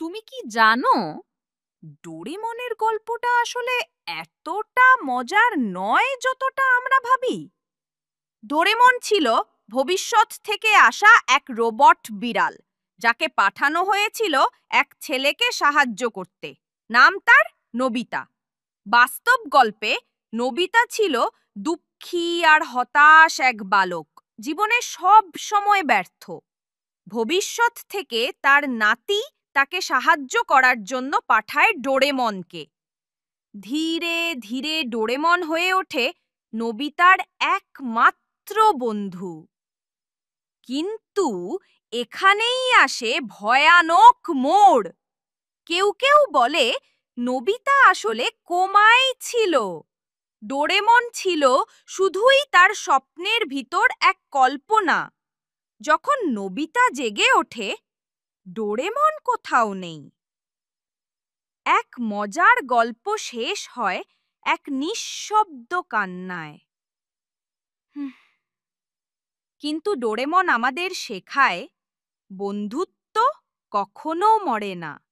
তুমি কি জানো ডোরেমনের গল্পটা আসলে এতটা মজার নয় যতটা আমরা ভাবি? ডোরেমন ছিল ভবিষ্যৎ থেকে আসা এক রোবট বিড়াল যাকে পাঠানো হয়েছিল এক ছেলেকে সাহায্য করতে। নাম তার নোবিতা। বাস্তব গল্পে নোবিতা ছিল দুঃখী আর হতাশ এক বালক, জীবনে সব সময় ব্যর্থ। ভবিষ্যৎ থেকে তার নাতি তাকে সাহায্য করার জন্য পাঠায় ডোরেমনকে। ধীরে ধীরে ডোরেমন হয়ে ওঠে নোবিতার একমাত্র বন্ধু। কিন্তু এখানেই আসে ভয়ানক মোড়। কেউ কেউ বলে নোবিতা আসলে কোমায় ছিল। ডোরেমন ছিল শুধুই তার স্বপ্নের ভিতর এক কল্পনা। যখন নোবিতা জেগে ওঠে, ডোরেমন কোথাও নেই। এক মজার গল্প শেষ হয় এক নিঃশব্দ কান্নায়। কিন্তু ডোরেমন আমাদের শেখায় বন্ধুত্ব কখনো মরে না।